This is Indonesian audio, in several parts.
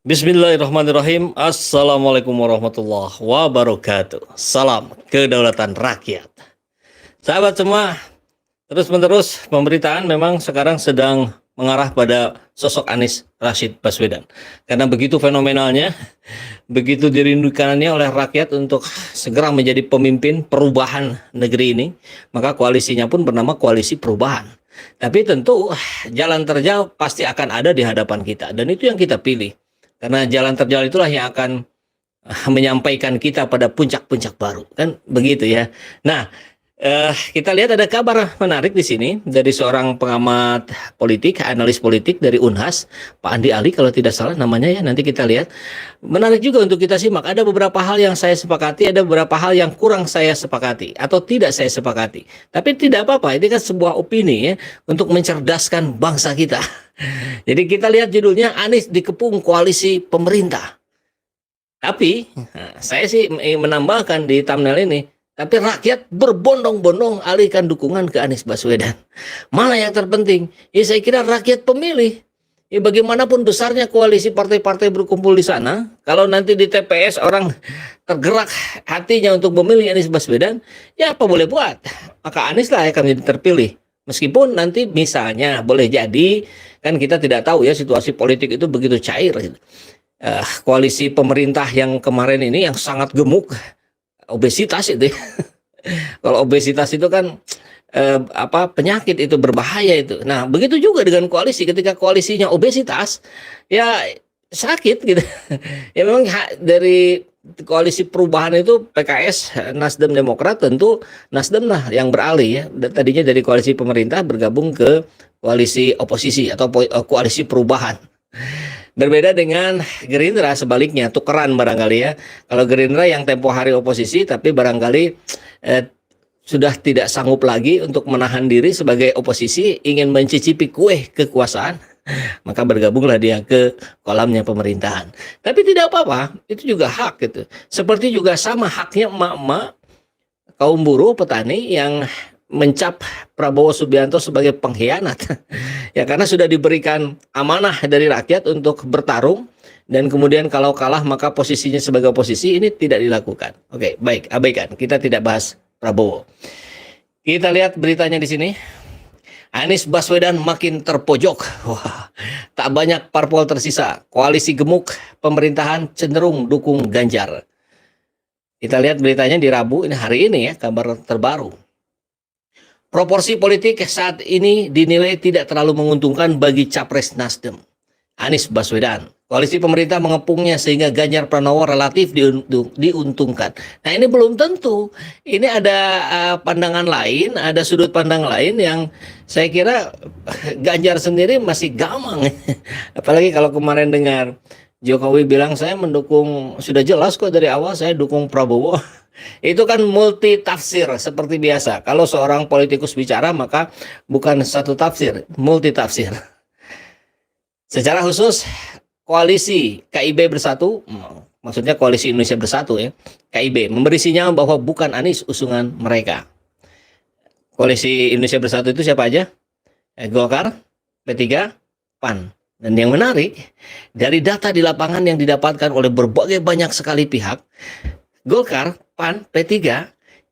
Bismillahirrahmanirrahim. Assalamualaikum warahmatullahi wabarakatuh. Salam kedaulatan rakyat. Sahabat semua, terus-menerus pemberitaan memang sekarang sedang mengarah pada sosok Anies Rashid Baswedan. Karena begitu fenomenalnya, begitu dirindukannya oleh rakyat untuk segera menjadi pemimpin perubahan negeri ini, maka koalisinya pun bernama Koalisi Perubahan. Tapi tentu jalan terjal pasti akan ada di hadapan kita, dan itu yang kita pilih. Karena jalan terjal itulah yang akan menyampaikan kita pada puncak-puncak baru, kan begitu ya. Nah, kita lihat ada kabar menarik di sini dari seorang pengamat politik, analis politik dari Unhas, Pak Andi Ali kalau tidak salah namanya ya. Nanti kita lihat. Menarik juga untuk kita simak. Ada beberapa hal yang saya sepakati, ada beberapa hal yang kurang saya sepakati atau tidak saya sepakati. Tapi tidak apa-apa, ini kan sebuah opini ya untuk mencerdaskan bangsa kita. Jadi kita lihat judulnya, Anies dikepung koalisi pemerintah. Tapi saya sih menambahkan di thumbnail ini, tapi rakyat berbondong-bondong alihkan dukungan ke Anies Baswedan. Mana yang terpenting? Ya saya kira rakyat pemilih. Ya bagaimanapun besarnya koalisi partai-partai berkumpul di sana, kalau nanti di TPS orang tergerak hatinya untuk memilih Anies Baswedan, ya apa boleh buat? Maka Anies lah yang akan menjadi terpilih. Meskipun nanti misalnya boleh jadi, kan kita tidak tahu ya situasi politik itu begitu cair. Koalisi pemerintah yang kemarin ini yang sangat gemuk, obesitas itu ya. Kalau obesitas itu kan penyakit, itu berbahaya itu. Nah, begitu juga dengan koalisi, ketika koalisinya obesitas ya sakit gitu. Ya memang dari koalisi perubahan itu PKS, Nasdem, Demokrat, tentu Nasdem lah yang beralih ya. Tadinya dari koalisi pemerintah bergabung ke koalisi oposisi atau koalisi perubahan. Berbeda dengan Gerindra, sebaliknya tukeran barangkali ya. Kalau Gerindra yang tempo hari oposisi tapi barangkali sudah tidak sanggup lagi untuk menahan diri sebagai oposisi, ingin mencicipi kue kekuasaan, maka bergabunglah dia ke kolamnya pemerintahan. Tapi tidak apa-apa, itu juga hak gitu. Seperti juga sama haknya emak-emak kaum buruh petani yang mencap Prabowo Subianto sebagai pengkhianat. Ya karena sudah diberikan amanah dari rakyat untuk bertarung, dan kemudian kalau kalah maka posisinya sebagai oposisi ini tidak dilakukan. Oke, baik, abaikan. Kita tidak bahas Prabowo. Kita lihat beritanya di sini. Anies Baswedan makin terpojok. Wah, tak banyak parpol tersisa. Koalisi gemuk pemerintahan cenderung dukung Ganjar. Kita lihat beritanya di Rabu, ini hari ini ya, kabar terbaru. Proporsi politik saat ini dinilai tidak terlalu menguntungkan bagi capres Nasdem, Anies Baswedan. Koalisi pemerintah mengepungnya sehingga Ganjar Pranowo relatif diuntungkan. Nah ini belum tentu. Ini ada pandangan lain, ada sudut pandang lain yang saya kira Ganjar sendiri masih gamang. Apalagi kalau kemarin dengar Jokowi bilang saya mendukung, sudah jelas kok dari awal saya dukung Prabowo. Itu kan multi tafsir seperti biasa. Kalau seorang politikus bicara maka bukan satu tafsir, multi tafsir. Secara khusus koalisi KIB Bersatu, maksudnya Koalisi Indonesia Bersatu ya, KIB memberi sinyal bahwa bukan Anies usungan mereka. Koalisi Indonesia Bersatu itu siapa aja? Golkar, P3, PAN. Dan yang menarik, dari data di lapangan yang didapatkan oleh berbagai banyak sekali pihak, Golkar, PAN, P3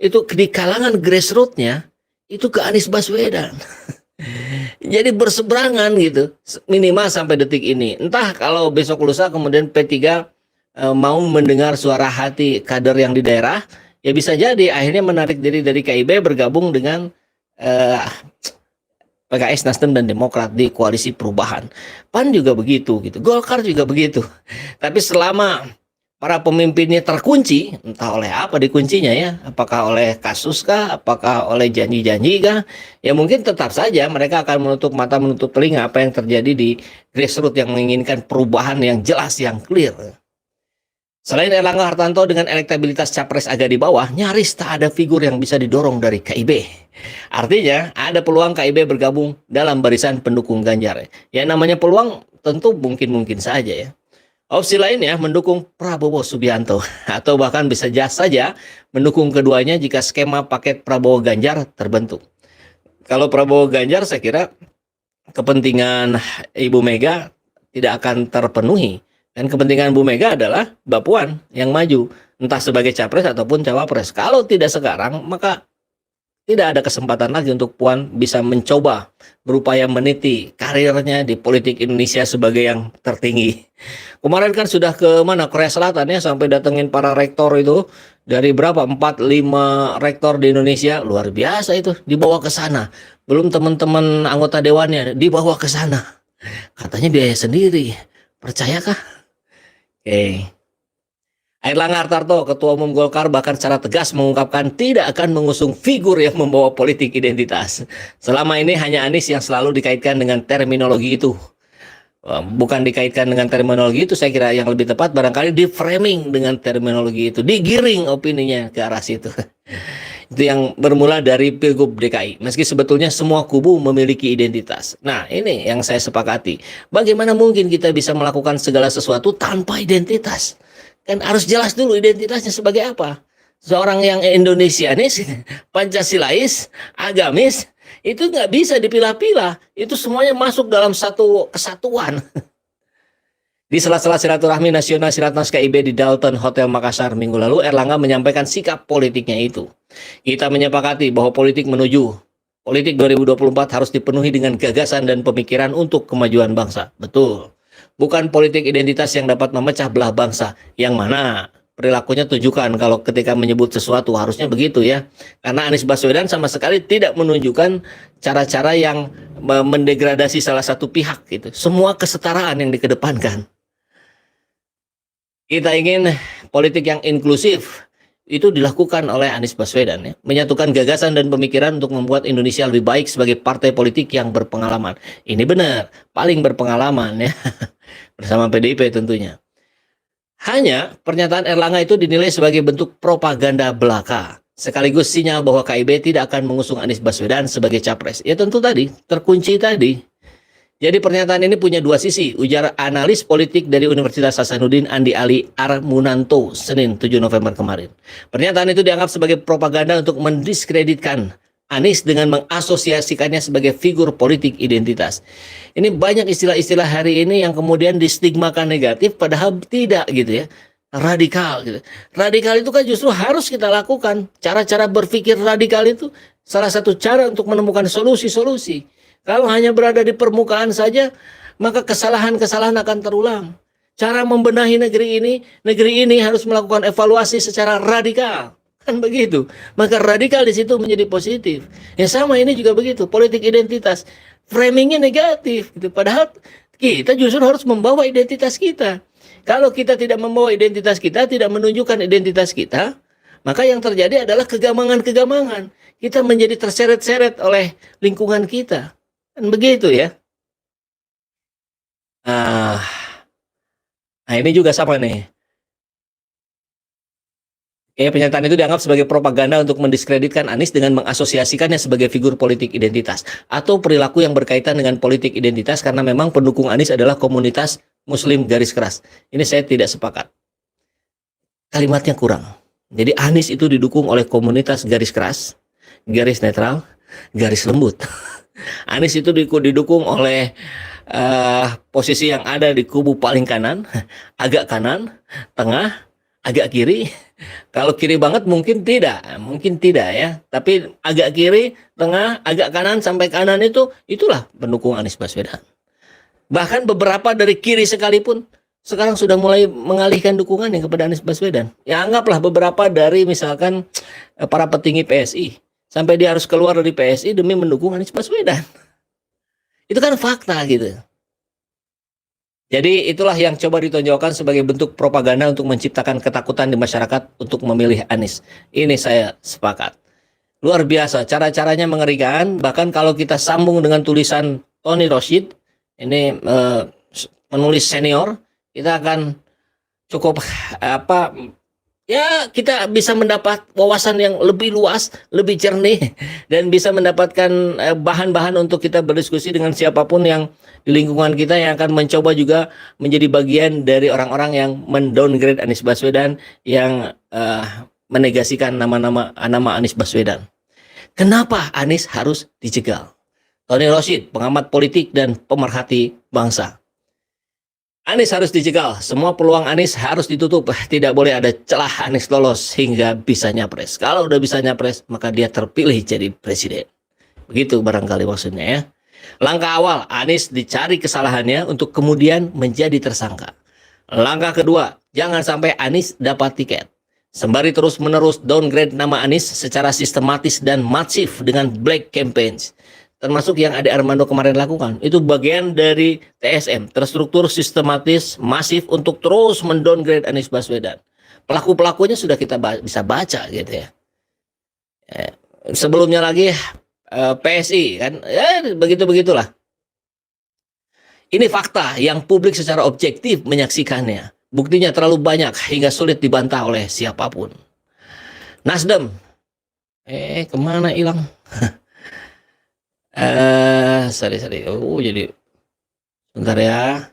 itu di kalangan grassroots-nya itu ke Anies Baswedan. Jadi berseberangan gitu, minimal sampai detik ini. Entah kalau besok lusa kemudian P3 mau mendengar suara hati kader yang di daerah, ya bisa jadi akhirnya menarik diri dari KIB bergabung dengan PKS, Nasdem, dan Demokrat di koalisi perubahan. PAN juga begitu gitu, Golkar juga begitu. Tapi selama para pemimpinnya terkunci, entah oleh apa dikuncinya ya, apakah oleh kasus kah, apakah oleh janji-janji kah, ya mungkin tetap saja mereka akan menutup mata, menutup telinga apa yang terjadi di grassroots yang menginginkan perubahan yang jelas, yang clear. Selain Erlangga Hartarto dengan elektabilitas capres agak di bawah, nyaris tak ada figur yang bisa didorong dari KIB. Artinya ada peluang KIB bergabung dalam barisan pendukung Ganjar. Ya namanya peluang tentu mungkin-mungkin saja ya. Opsi lainnya mendukung Prabowo Subianto atau bahkan bisa saja mendukung keduanya jika skema paket Prabowo Ganjar terbentuk. Kalau Prabowo Ganjar saya kira kepentingan Ibu Mega tidak akan terpenuhi Dan kepentingan Bu Mega adalah Mbak Puan yang maju, entah sebagai capres ataupun cawapres. Kalau tidak sekarang, maka tidak ada kesempatan lagi untuk Puan bisa mencoba berupaya meniti karirnya di politik Indonesia sebagai yang tertinggi. Kemarin kan sudah ke mana, Korea Selatan ya, sampai datengin para rektor itu dari berapa, 4-5 rektor di Indonesia, luar biasa itu, dibawa ke sana. Belum teman-teman anggota dewannya dibawa ke sana. Katanya biaya sendiri. Percayakah? Oke. Airlangga Hartarto, Ketua Umum Golkar, bahkan secara tegas mengungkapkan tidak akan mengusung figur yang membawa politik identitas. Selama ini hanya Anies yang selalu dikaitkan dengan terminologi itu. Bukan dikaitkan dengan terminologi itu, saya kira yang lebih tepat barangkali di framing dengan terminologi itu, digiring opininya ke arah situ. Itu yang bermula dari Pilgub DKI. Meski sebetulnya semua kubu memiliki identitas. Nah, ini yang saya sepakati. Bagaimana mungkin kita bisa melakukan segala sesuatu tanpa identitas? Kan harus jelas dulu identitasnya sebagai apa. Seorang yang Indonesianis, Pancasilais, agamis, itu nggak bisa dipilah-pilah. Itu semuanya masuk dalam satu kesatuan. Di sela-sela silaturahmi nasional Siratnas KIB di Dalton Hotel Makassar minggu lalu, Erlangga menyampaikan sikap politiknya itu. Kita menyepakati bahwa politik 2024 harus dipenuhi dengan gagasan dan pemikiran untuk kemajuan bangsa. Betul. Bukan politik identitas yang dapat memecah belah bangsa. Yang mana perilakunya tunjukkan kalau ketika menyebut sesuatu harusnya begitu ya. Karena Anies Baswedan sama sekali tidak menunjukkan cara-cara yang mendegradasi salah satu pihak gitu. Semua kesetaraan yang dikedepankan. Kita ingin politik yang inklusif. Itu dilakukan oleh Anies Baswedan ya, menyatukan gagasan dan pemikiran untuk membuat Indonesia lebih baik sebagai partai politik yang berpengalaman. Ini benar, paling berpengalaman ya, bersama PDIP tentunya. Hanya pernyataan Erlangga itu dinilai sebagai bentuk propaganda belaka, sekaligus sinyal bahwa KIB tidak akan mengusung Anies Baswedan sebagai capres. Ya tentu tadi, terkunci tadi. Jadi pernyataan ini punya dua sisi, ujar analis politik dari Universitas Hasanuddin Andi Ali Armunanto Senin 7 November kemarin. Pernyataan itu dianggap sebagai propaganda untuk mendiskreditkan Anies dengan mengasosiasikannya sebagai figur politik identitas. Ini banyak istilah-istilah hari ini yang kemudian distigmakan negatif padahal tidak gitu ya. Radikal gitu. Radikal itu kan justru harus kita lakukan. Cara-cara berpikir radikal itu salah satu cara untuk menemukan solusi-solusi. Kalau hanya berada di permukaan saja, maka kesalahan-kesalahan akan terulang. Cara membenahi negeri ini harus melakukan evaluasi secara radikal. Kan begitu. Maka radikal di situ menjadi positif. Ya sama ini juga begitu, politik identitas. Framingnya negatif gitu. Padahal kita justru harus membawa identitas kita. Kalau kita tidak membawa identitas kita, tidak menunjukkan identitas kita, maka yang terjadi adalah kegamangan-kegamangan. Kita menjadi terseret-seret oleh lingkungan kita. Kan begitu ya. Nah, ini juga sama nih. Pernyataan itu dianggap sebagai propaganda untuk mendiskreditkan Anies dengan mengasosiasikannya sebagai figur politik identitas atau perilaku yang berkaitan dengan politik identitas karena memang pendukung Anies adalah komunitas Muslim garis keras. Ini saya tidak sepakat. Kalimatnya kurang. Jadi Anies itu didukung oleh komunitas garis keras, garis netral, garis lembut. Anies itu didukung oleh posisi yang ada di kubu paling kanan, agak kanan, tengah, agak kiri. Kalau kiri banget mungkin tidak ya. Tapi agak kiri, tengah, agak kanan sampai kanan itulah pendukung Anies Baswedan. Bahkan beberapa dari kiri sekalipun sekarang sudah mulai mengalihkan dukungannya kepada Anies Baswedan. Ya anggaplah beberapa dari misalkan para petinggi PSI. Sampai dia harus keluar dari PSI demi mendukung Anies Baswedan. Itu kan fakta gitu. Jadi itulah yang coba ditonjolkan sebagai bentuk propaganda untuk menciptakan ketakutan di masyarakat untuk memilih Anies. Ini saya sepakat. Luar biasa, cara-caranya mengerikan. Bahkan kalau kita sambung dengan tulisan Tony Rashid, ini penulis senior, kita akan cukup ya kita bisa mendapat wawasan yang lebih luas, lebih jernih, dan bisa mendapatkan bahan-bahan untuk kita berdiskusi dengan siapapun yang di lingkungan kita yang akan mencoba juga menjadi bagian dari orang-orang yang mendowngrade Anies Baswedan, yang menegasikan nama Anies Baswedan. Kenapa Anies harus dijegal? Tony Rashid, pengamat politik dan pemerhati bangsa. Anies harus dijegal, semua peluang Anies harus ditutup, tidak boleh ada celah Anies lolos hingga bisa nyapres. Kalau udah bisa nyapres, maka dia terpilih jadi presiden. Begitu barangkali maksudnya ya. Langkah awal, Anies dicari kesalahannya untuk kemudian menjadi tersangka. Langkah kedua, jangan sampai Anies dapat tiket. Sembari terus-menerus downgrade nama Anies secara sistematis dan masif dengan black campaigns. Termasuk yang Ade Armando kemarin lakukan. Itu bagian dari TSM, terstruktur sistematis masif untuk terus mendowngrade Anies Baswedan. Pelaku-pelakunya sudah kita bisa baca gitu ya. Sebelumnya lagi PSI kan, ya begitu-begitulah. Ini fakta yang publik secara objektif menyaksikannya. Buktinya terlalu banyak hingga sulit dibantah oleh siapapun. Nasdem, kemana hilang? Sorry. Oh, jadi bentar ya.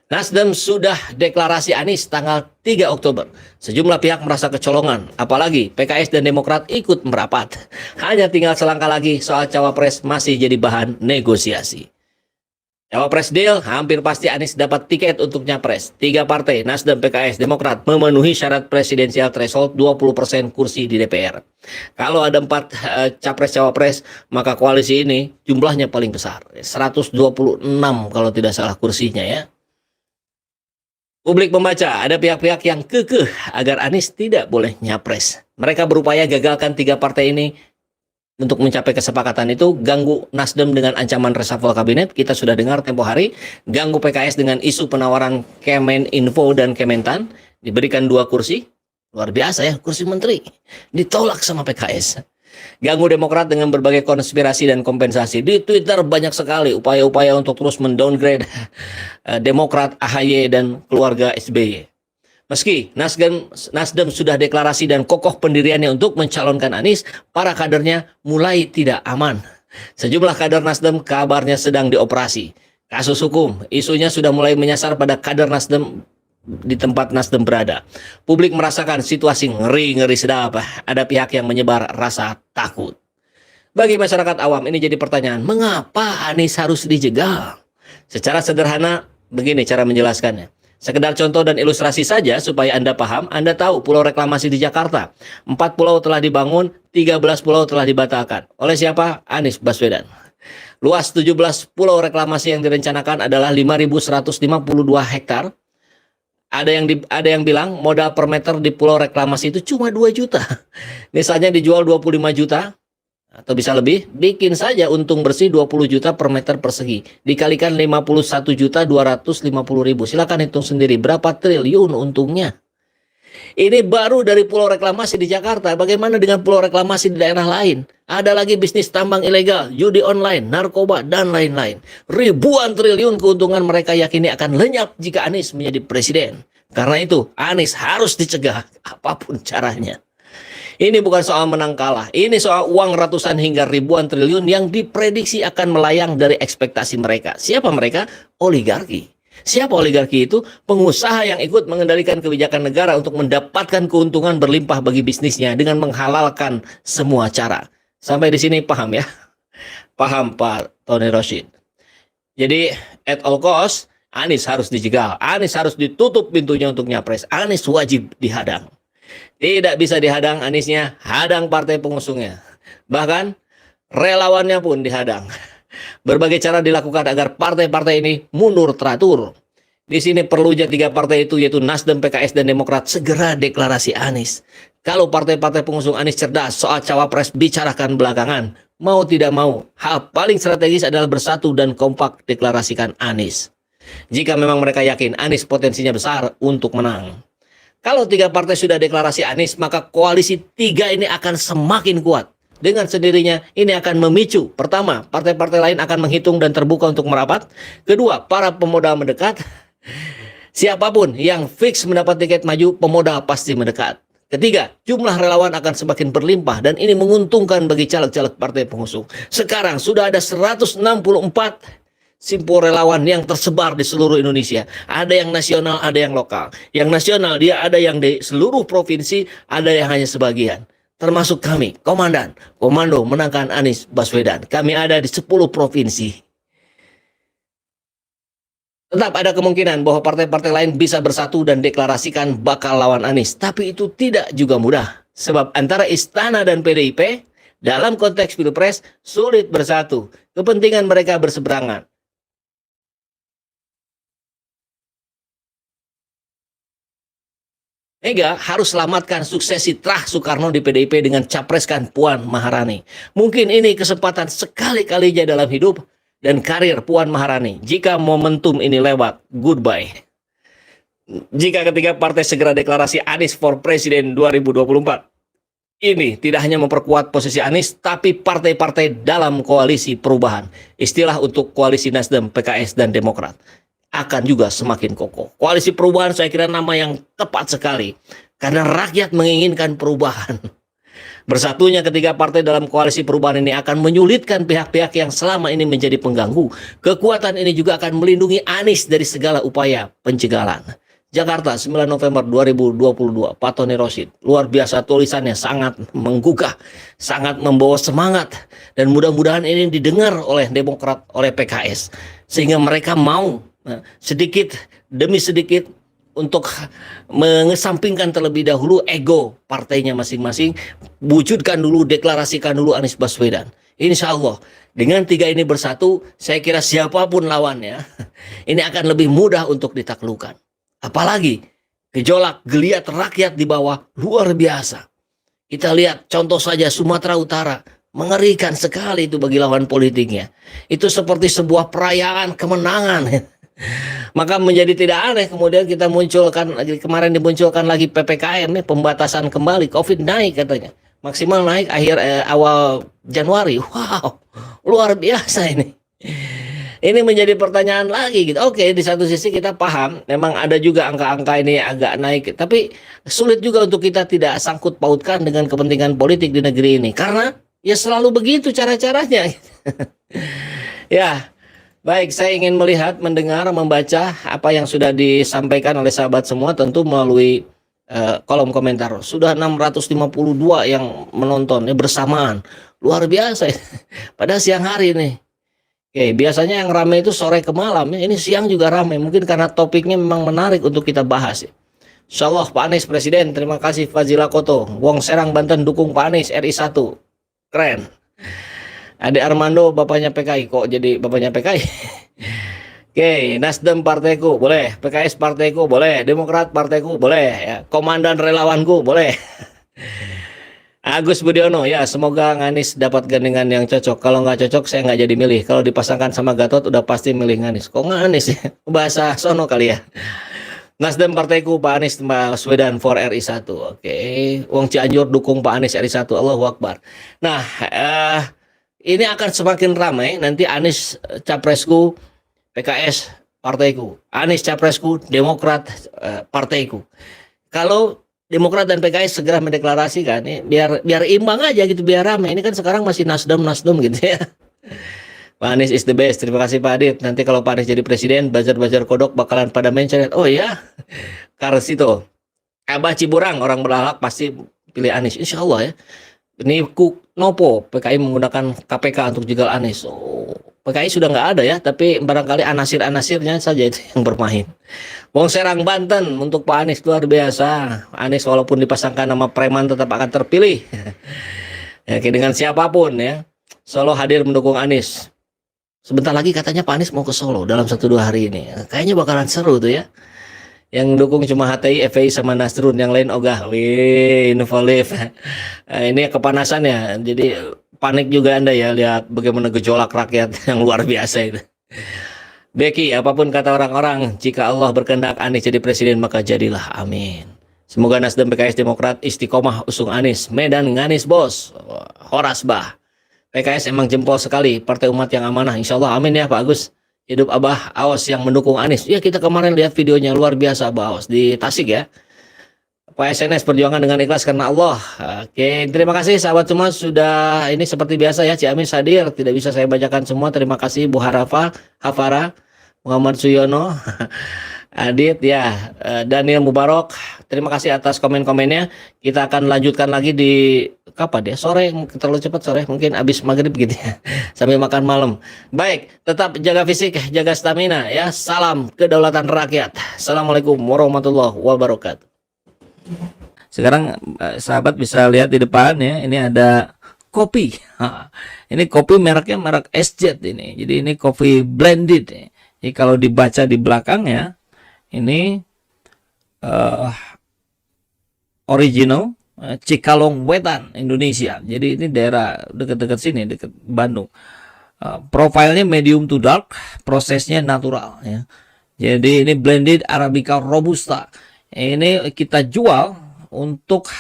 Nasdem sudah deklarasi Anies tanggal 3 Oktober. Sejumlah pihak merasa kecolongan, apalagi PKS dan Demokrat ikut merapat. Hanya tinggal selangkah lagi soal cawapres masih jadi bahan negosiasi. Cawapres deal, hampir pasti Anies dapat tiket untuk nyapres. 3 partai, Nasdem, PKS, Demokrat, memenuhi syarat presidensial threshold 20% kursi di DPR. Kalau ada 4 capres-cawapres, maka koalisi ini jumlahnya paling besar. 126 kalau tidak salah kursinya ya. Publik membaca, ada pihak-pihak yang kekeh agar Anies tidak boleh nyapres. Mereka berupaya gagalkan 3 partai ini. Untuk mencapai kesepakatan itu, ganggu Nasdem dengan ancaman reshuffle kabinet, kita sudah dengar tempo hari. Ganggu PKS dengan isu penawaran Kemeninfo dan Kementan, diberikan 2 kursi. Luar biasa ya, kursi menteri. Ditolak sama PKS. Ganggu Demokrat dengan berbagai konspirasi dan kompensasi. Di Twitter banyak sekali upaya-upaya untuk terus mendowngrade Demokrat, AHY, dan keluarga SBY. Meski Nasdem sudah deklarasi dan kokoh pendiriannya untuk mencalonkan Anies, para kadernya mulai tidak aman. Sejumlah kader Nasdem kabarnya sedang dioperasi. Kasus hukum, isunya sudah mulai menyasar pada kader Nasdem di tempat Nasdem berada. Publik merasakan situasi ngeri-ngeri sedap. Ada pihak yang menyebar rasa takut. Bagi masyarakat awam ini jadi pertanyaan, mengapa Anies harus dijegal? Secara sederhana, begini cara menjelaskannya. Sekedar contoh dan ilustrasi saja supaya Anda paham, Anda tahu pulau reklamasi di Jakarta. 4 pulau telah dibangun, 13 pulau telah dibatalkan. Oleh siapa? Anies Baswedan. Luas 17 pulau reklamasi yang direncanakan adalah 5.152 hektar. Ada yang bilang modal per meter di pulau reklamasi itu cuma 2 juta. Misalnya dijual 25 juta atau bisa lebih, bikin saja untung bersih 20 juta per meter persegi. Dikalikan 51.250.000. Silakan hitung sendiri berapa triliun untungnya. Ini baru dari pulau reklamasi di Jakarta. Bagaimana dengan pulau reklamasi di daerah lain? Ada lagi bisnis tambang ilegal, judi online, narkoba, dan lain-lain. Ribuan triliun keuntungan mereka yakini akan lenyap jika Anies menjadi presiden. Karena itu, Anies harus dicegah apapun caranya. Ini bukan soal menang kalah, ini soal uang ratusan hingga ribuan triliun yang diprediksi akan melayang dari ekspektasi mereka. Siapa mereka? Oligarki. Siapa oligarki itu? Pengusaha yang ikut mengendalikan kebijakan negara untuk mendapatkan keuntungan berlimpah bagi bisnisnya dengan menghalalkan semua cara. Sampai di sini paham ya? Paham Pak Tony Rashid. Jadi at all cost, Anies harus dijegal. Anies harus ditutup pintunya untuk nyapres. Anies wajib dihadang. Tidak bisa dihadang Aniesnya, hadang partai pengusungnya. Bahkan relawannya pun dihadang. Berbagai cara dilakukan agar partai-partai ini mundur teratur. Di sini perlunya 3 partai itu yaitu Nasdem, PKS, dan Demokrat segera deklarasi Anies. Kalau partai-partai pengusung Anies cerdas soal cawapres bicarakan belakangan. Mau tidak mau, hal paling strategis adalah bersatu dan kompak deklarasikan Anies. Jika memang mereka yakin Anies potensinya besar untuk menang. Kalau 3 partai sudah deklarasi Anies, maka koalisi 3 ini akan semakin kuat. Dengan sendirinya, ini akan memicu. Pertama, partai-partai lain akan menghitung dan terbuka untuk merapat. Kedua, para pemodal mendekat. Siapapun yang fix mendapat tiket maju, pemodal pasti mendekat. Ketiga, jumlah relawan akan semakin berlimpah dan ini menguntungkan bagi caleg-caleg partai pengusung. Sekarang sudah ada 164 simpul relawan yang tersebar di seluruh Indonesia. Ada yang nasional, ada yang lokal. Yang nasional dia ada yang di seluruh provinsi, ada yang hanya sebagian. Termasuk kami, komando menangkan Anies Baswedan. Kami ada di 10 provinsi. Tetap ada kemungkinan bahwa partai-partai lain bisa bersatu dan deklarasikan bakal lawan Anies. Tapi itu tidak juga mudah. Sebab antara Istana dan PDIP dalam konteks Pilpres sulit bersatu. Kepentingan mereka berseberangan. Mega harus selamatkan suksesi Trah Soekarno di PDIP dengan capreskan Puan Maharani. Mungkin ini kesempatan sekali-kalinya dalam hidup dan karir Puan Maharani. Jika momentum ini lewat, goodbye. Jika ketiga partai segera deklarasi Anies for Presiden 2024, ini tidak hanya memperkuat posisi Anies, tapi partai-partai dalam koalisi perubahan. Istilah untuk koalisi Nasdem, PKS, dan Demokrat akan juga semakin kokoh. Koalisi perubahan saya kira nama yang tepat sekali. Karena rakyat menginginkan perubahan. Bersatunya ketiga partai dalam koalisi perubahan ini akan menyulitkan pihak-pihak yang selama ini menjadi pengganggu. Kekuatan ini juga akan melindungi Anies dari segala upaya pencegahan. Jakarta, 9 November 2022, Pak Tony Rosid. Luar biasa tulisannya, sangat menggugah, sangat membawa semangat. Dan mudah-mudahan ini didengar oleh Demokrat, oleh PKS. Sehingga mereka mau sedikit demi sedikit untuk mengesampingkan terlebih dahulu ego partainya masing-masing, wujudkan dulu, deklarasikan dulu Anies Baswedan. Insya Allah dengan tiga ini bersatu, saya kira siapapun lawannya, ini akan lebih mudah untuk ditaklukkan. Apalagi gejolak geliat rakyat di bawah luar biasa. Kita lihat contoh saja Sumatera Utara, mengerikan sekali itu bagi lawan politiknya. Itu seperti sebuah perayaan kemenangan. Maka menjadi tidak aneh kemudian kita munculkan kemarin dimunculkan lagi PPKM nih, pembatasan kembali, COVID naik katanya, maksimal naik awal Januari. Wow, luar biasa ini. Ini menjadi pertanyaan lagi gitu. Oke, di satu sisi kita paham memang ada juga angka-angka ini agak naik, tapi sulit juga untuk kita tidak sangkut pautkan dengan kepentingan politik di negeri ini karena ya selalu begitu cara-caranya. Ya. Baik, saya ingin melihat, mendengar, membaca apa yang sudah disampaikan oleh sahabat semua tentu melalui kolom komentar. Sudah 652 yang menonton bersamaan. Luar biasa. Pada siang hari nih. Oke, biasanya yang ramai itu sore ke malam. Ini siang juga ramai. Mungkin karena topiknya memang menarik untuk kita bahas. Insyaallah Pak Anies Presiden. Terima kasih Fazila Koto. Wong Serang Banten dukung Pak Anies RI 1. Keren. Ade Armando bapaknya PKI, kok jadi bapaknya PKI? Oke, Nasdem partaiku boleh, PKS partaiku boleh, Demokrat partaiku boleh, ya. Komandan relawanku boleh. Agus Budiono, ya semoga Anies dapat gandengan yang cocok. Kalau nggak cocok saya nggak jadi milih. Kalau dipasangkan sama Gatot udah pasti milih Anies. Kok nggak Anies ya? Bahasa sono kali ya. Nasdem partaiku Pak Anies Baswedan for RI 1. Oke, Wong Cianjur dukung Pak Anies RI 1. Allahu Akbar. Nah, ini akan semakin ramai nanti Anies capresku, PKS partaiku, Anies capresku, Demokrat partaiku. Kalau Demokrat dan PKS segera mendeklarasikan, biar imbang aja gitu, biar ramai. Ini kan sekarang masih Nasdem gitu ya. Pak Anies is the best. Terima kasih Pak Adit. Nanti kalau Pak Anies jadi presiden, bazar-bazar kodok bakalan pada mention. Oh ya, Karsito, Abah Ciburang, orang berlalat pasti pilih Anies. Insya Allah ya. Ini Nopo PKI menggunakan KPK untuk jegal Anies. Oh, PKI sudah nggak ada ya, tapi barangkali anasir-anasirnya saja itu yang bermain. Wong Serang Banten untuk Pak Anies luar biasa. Anies walaupun dipasangkan nama preman tetap akan terpilih. Ya, dengan siapapun ya. Solo hadir mendukung Anies. Sebentar lagi katanya Pak Anies mau ke Solo dalam 1-2 hari ini. Kayaknya bakalan seru tuh ya. Yang dukung cuma HTI, FPI sama Nasrun, yang lain ogah. Wih, Involif. Ini kepanasan ya. Jadi panik juga Anda ya lihat bagaimana gejolak rakyat yang luar biasa itu. Becky, apapun kata orang-orang, jika Allah berkehendak Anies jadi presiden maka jadilah. Amin. Semoga Nasdem, PKS, Demokrat istiqomah usung Anies. Medan Nganis bos. Horas bah. PKS emang jempol sekali, partai umat yang amanah. Insya Allah amin ya Pak Agus. Hidup Abah Aos yang mendukung Anies. Ya kita kemarin lihat videonya luar biasa Abah Aos di Tasik ya. Pak SNS perjuangan dengan ikhlas karena Allah. Oke, terima kasih sahabat semua sudah ini seperti biasa ya Ciamis hadir. Tidak bisa saya bacakan semua. Terima kasih Bu Hafara, Muhammad Suyono. Adit ya, Daniel Mubarok, terima kasih atas komen-komennya. Kita akan lanjutkan lagi di kapan ya? Sore, mungkin terlalu cepat sore, mungkin habis maghrib gitu ya, sambil makan malam. Baik, tetap jaga fisik, jaga stamina ya. Salam kedaulatan rakyat. Assalamualaikum warahmatullahi wabarakatuh. Sekarang sahabat bisa lihat di depan ya, ini ada kopi. Ini kopi mereknya merek SZ ini. Jadi ini kopi blended ya. Jadi kalau dibaca di belakangnya ini original Cikalong Wetan Indonesia. Jadi ini daerah dekat-dekat sini, dekat Bandung. Profilnya medium to dark, prosesnya natural ya. Jadi ini blended Arabica Robusta. Ini kita jual untuk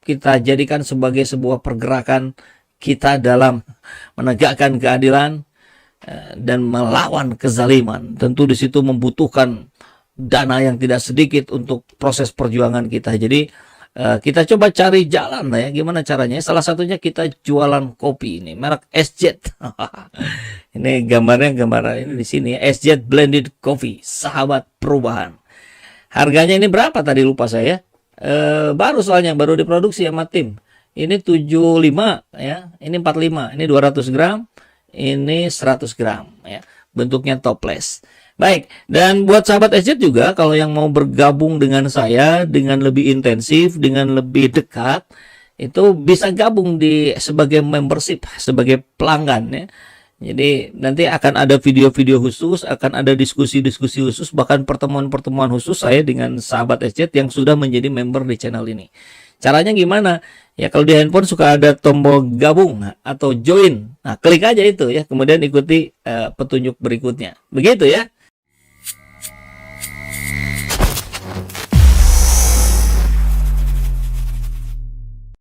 kita jadikan sebagai sebuah pergerakan kita dalam menegakkan keadilan dan melawan kezaliman. Tentu di situ membutuhkan dana yang tidak sedikit untuk proses perjuangan kita. Jadi kita coba cari jalan ya, gimana caranya. Salah satunya kita jualan kopi ini merek SZ. Ini gambarnya ini di sini SZ Blended Coffee, sahabat perubahan. Harganya ini berapa tadi lupa saya. Baru soalnya baru diproduksi sama tim. Ini 75 ya, ini 45, ini 200 gram. Ini 100 gram ya, bentuknya toples. Baik, dan buat sahabat SZ juga kalau yang mau bergabung dengan saya dengan lebih intensif, dengan lebih dekat, itu bisa gabung di sebagai membership, sebagai pelanggan ya. Jadi nanti akan ada video-video khusus, akan ada diskusi-diskusi khusus, bahkan pertemuan-pertemuan khusus saya dengan sahabat SZ yang sudah menjadi member di channel ini. Caranya gimana? Ya kalau di handphone suka ada tombol gabung atau join. Nah, klik aja itu ya, kemudian ikuti petunjuk berikutnya. Begitu ya.